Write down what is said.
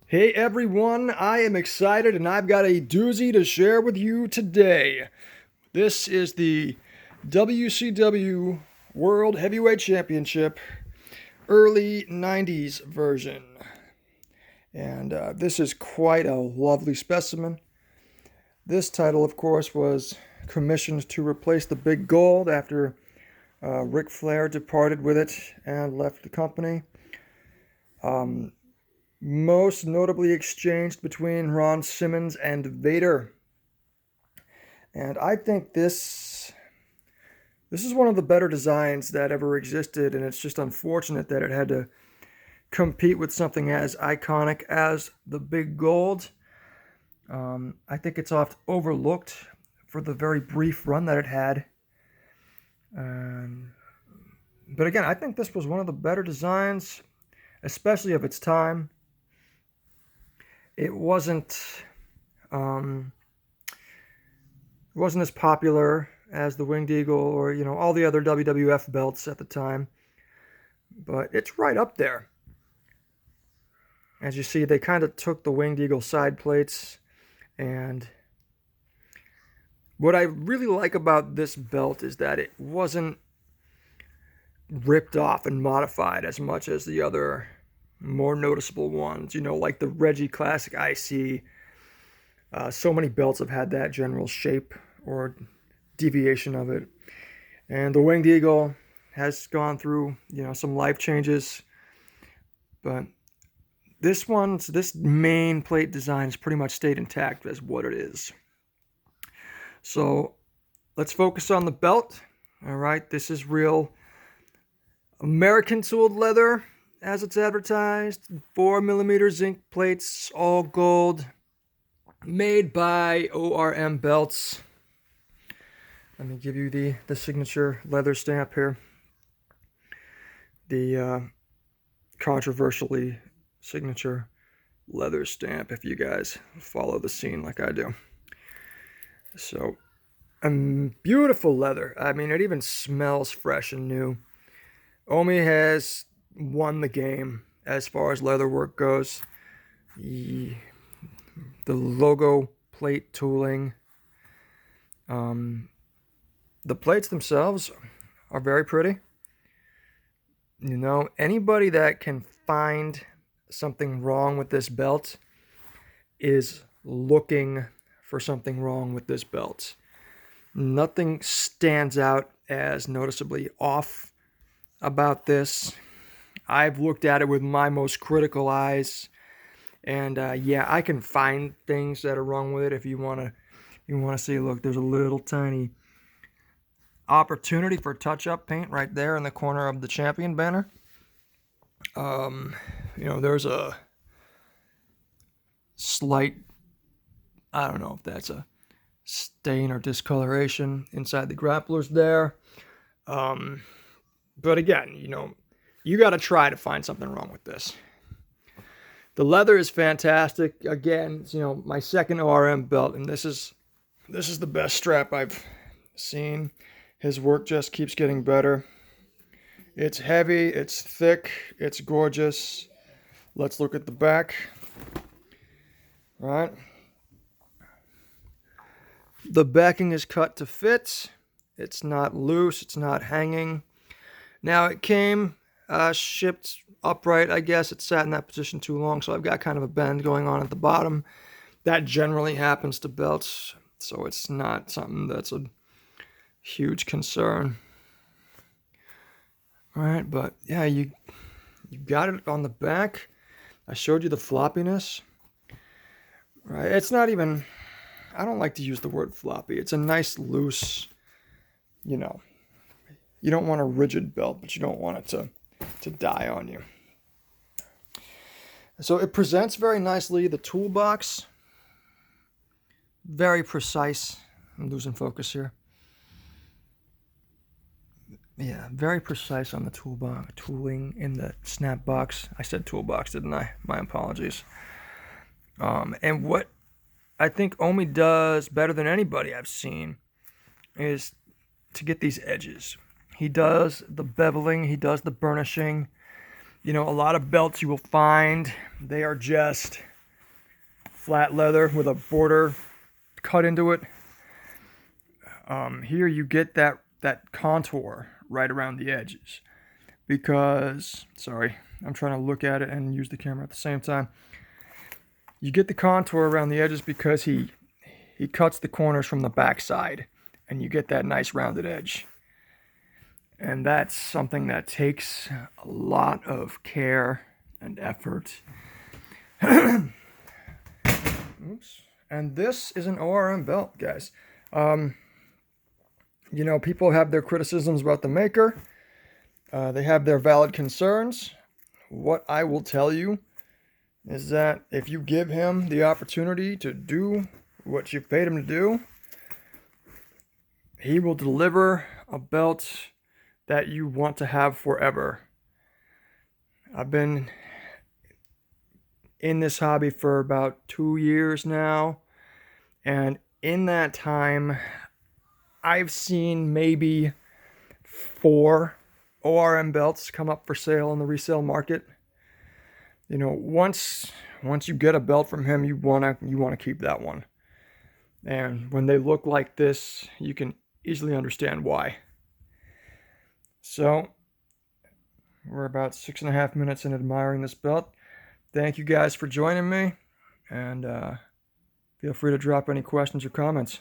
Hey everyone, I am excited and I've got a doozy to share with you today. This is the WCW World Heavyweight Championship early 90s version. And this is quite a lovely specimen. This title, of course, was commissioned to replace the Big Gold after Ric Flair departed with it and left the company. Most notably exchanged between Ron Simmons and Vader. And I think this is one of the better designs that ever existed, and it's just unfortunate that it had to compete with something as iconic as the Big Gold. I think it's oft overlooked for the very brief run that it had. But again, I think this was one of the better designs, especially of its time. It wasn't as popular as the Winged Eagle or all the other WWF belts at the time, but it's right up there. As you see, they kind of took the Winged Eagle side plates, and what I really like about this belt is that it wasn't ripped off and modified as much as the other more noticeable ones, like the Reggie Classic IC. So many belts have had that general shape or deviation of it. And the Winged Eagle has gone through, some life changes. But this main plate design has pretty much stayed intact as what it is. So let's focus on the belt. All right, this is real American tooled leather, as it's advertised. 4mm zinc plates, all gold, made by ORM belts. Let me give you the signature leather stamp here. The controversially signature leather stamp, if you guys follow the scene like I do. So, beautiful leather. I mean, it even smells fresh and new. Omi has won the game as far as leather work goes. The logo plate tooling. The plates themselves are very pretty. Anybody that can find something wrong with this belt is looking for something wrong with this belt. Nothing stands out as noticeably off about this. I've looked at it with my most critical eyes, and yeah, I can find things that are wrong with it. If you want to see, look, there's a little tiny opportunity for touch-up paint right there in the corner of the champion banner. There's a slight, I don't know if that's a stain or discoloration inside the grapplers there. But again, you got to try to find something wrong with this. The leather is fantastic. Again, my second ORM belt, and this is the best strap I've seen. His work just keeps getting better. It's heavy, it's thick, it's gorgeous. Let's look at the back. All right. The backing is cut to fit. It's not loose, it's not hanging. Now it came shipped upright, I guess. It sat in that position too long, so I've got kind of a bend going on at the bottom. That generally happens to belts, so it's not something that's a huge concern. All right, but yeah, you got it on the back. I showed you the floppiness. Right, it's not even, I don't like to use the word floppy. It's a nice loose, you don't want a rigid belt, but you don't want it to die on you. So it presents very nicely. The toolbox, very precise. I'm losing focus here. Yeah, very precise on the tooling in the snap box. I said toolbox, didn't I? My apologies. And what I think Omi does better than anybody I've seen is to get these edges. He does the beveling, he does the burnishing. A lot of belts you will find, they are just flat leather with a border cut into it. Here you get that contour right around the edges. Because, sorry, I'm trying to look at it and use the camera at the same time. You get the contour around the edges because he cuts the corners from the back side, and you get that nice rounded edge. And that's something that takes a lot of care and effort. Oops. And this is an ORM belt, guys. You know, people have their criticisms about the maker. They have their valid concerns. What I will tell you is that if you give him the opportunity to do what you've paid him to do, he will deliver a belt that you want to have forever. I've been in this hobby for about 2 years now, and in that time, I've seen maybe 4 ORM belts come up for sale in the resale market. You know, once you get a belt from him, you wanna keep that one. And when they look like this, you can easily understand why. So, we're about 6.5 minutes in admiring this belt. Thank you guys for joining me, and feel free to drop any questions or comments.